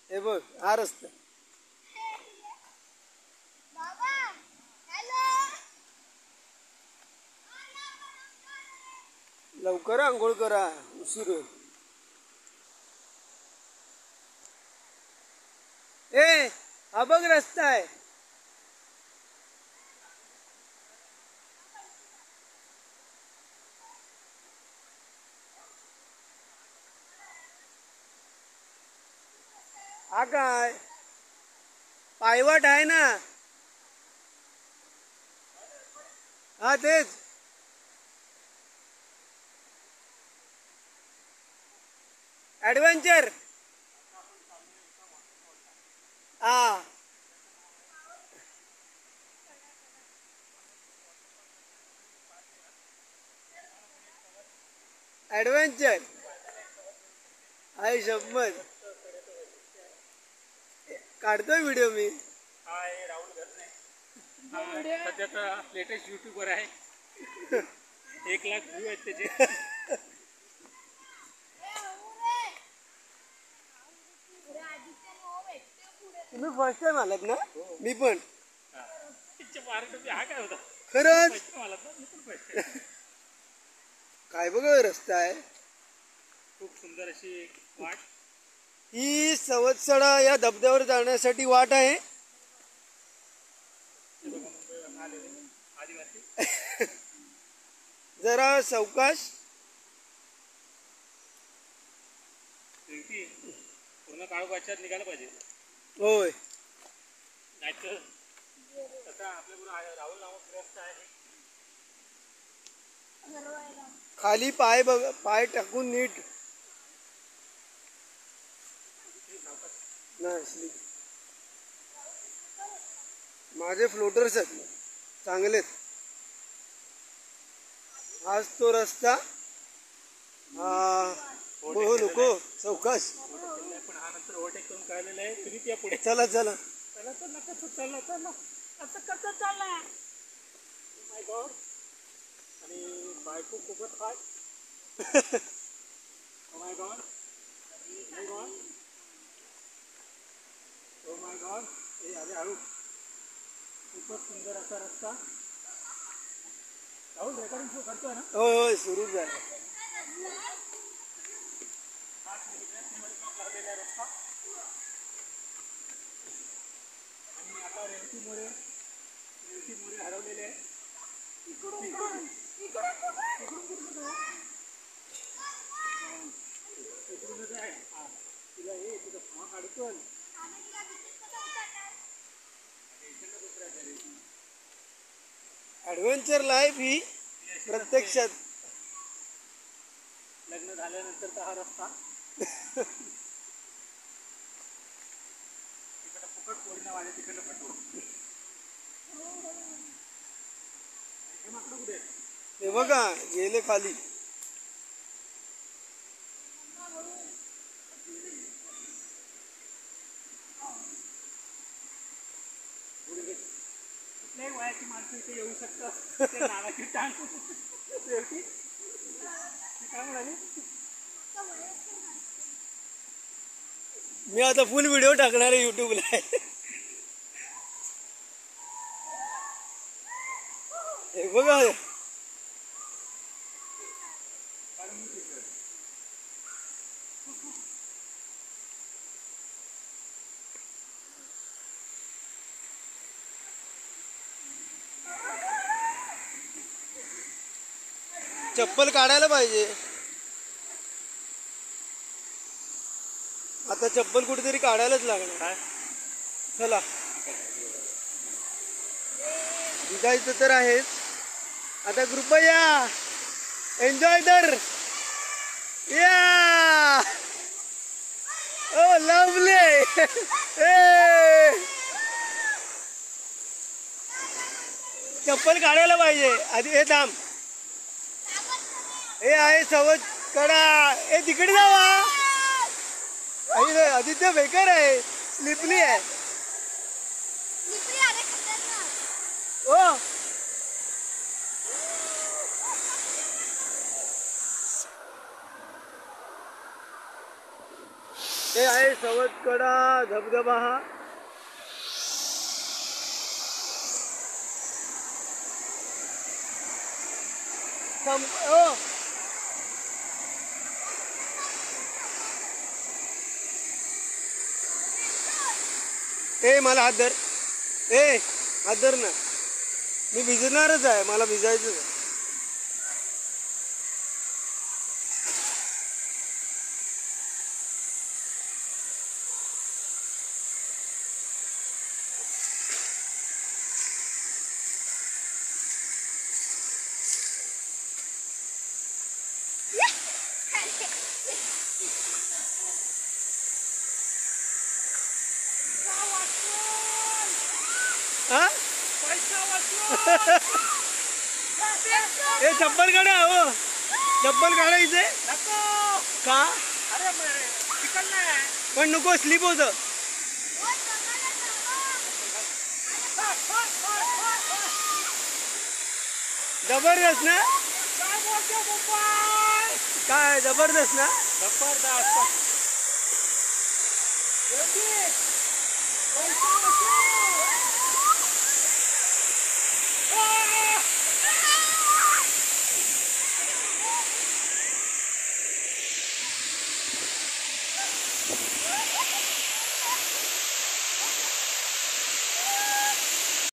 हे बघ हा रस्ता. लवकर आंघोळ करा, उशीर होईल. हा बघ रस्ता आहे. हा काय पायवाट आहे ना. हा तेच. ॲडव्हेंचर. हा ॲडव्हेंचर आहे शपथ. काढतोय व्हिडिओ मी. राहुल घरने सध्याचा लेटेस्ट यूट्यूबर आहे. 1,00,000 व्ह्यू आहेत त्याचे. तुम्ही फर्स्ट टाइम आलात ना? मी पण. हा काय होता खरंच. मला काय बघ रस्ता आहे. खूप सुंदर अशी वाट. ही सवत्सडा या धबधब्यावर जाण्यासाठी वाट आहे. जरा सावकाश. पूर्ण काळोखात निघायला पाहिजे. होय. नाहीतर तसा आपल्याबरोबर राहुल नावाचा रस्ता आहे. खाली पाय बघ, पाय टाकून नीट. नाही माझे फ्लोटर्स आहेत चांगलेत. हाच तो रस्ता. हो नको सावकाश. पण हा नंतर ओव्हरटेक करून कळलेलं आहे. तुम्ही त्या पुढे चला चला चला चला कसं चालला चालला असं कसं चालला. My god. आणि बायको खूपच हाय. Oh my god. My god. Oh my god. हे अरे हळू. खूपच सुंदर असा रस्ता. राहुल रेकॉर्डिंग शो करतोय ना? होय सुरू झालं. रस्ता. आणि आता रेवती मोरे हरवलेले आहे. इकडून आहे. हा तिला हे तुझा फॉर्म काढतो. ॲडव्हेंचर लाईफ ही प्रत्यक्षात. लग्न झाल्यानंतरचा हा रस्ता. तिकडे फुकट पोरीना वाले तिकडे पटवून. हे माकडं कुठे? हे बघा गेले खाली. कुठल्याही वयाची माणसं इथे येऊ शकतात. ते नावाची टांग शेवटी काय म्हणाली. मी आता फुल व्हिडिओ टाकणार आहे युट्यूबला. हे बघा चप्पल काढायला पाहिजे. आता चप्पल कुठेतरी काढायलाच लागणार. चला निघायचं तर आहेच आता. कृपया एन्जॉय तर या ओ लवली चप्पल काढायला पाहिजे आधी. हे थांब, हे आहे सवत कडा. हे तिकडे जावा. आदित्य बेकार आहे, स्लिपली आहे. ओ हे आहे सवत कडा धबधबा. हा ओ ए मला हात धर. ए हात धर ना, मी भिजणारच आहे, मला भिजायचं आहे. हा हे चप्पल काढा. हो चप्पल काढायचे का? अरे चिकन नाही पण नको, स्लिप होत. जबरदस्त ना? काय बोलतो मुंबई? काय जबरदस्त ना? जबरदस्त.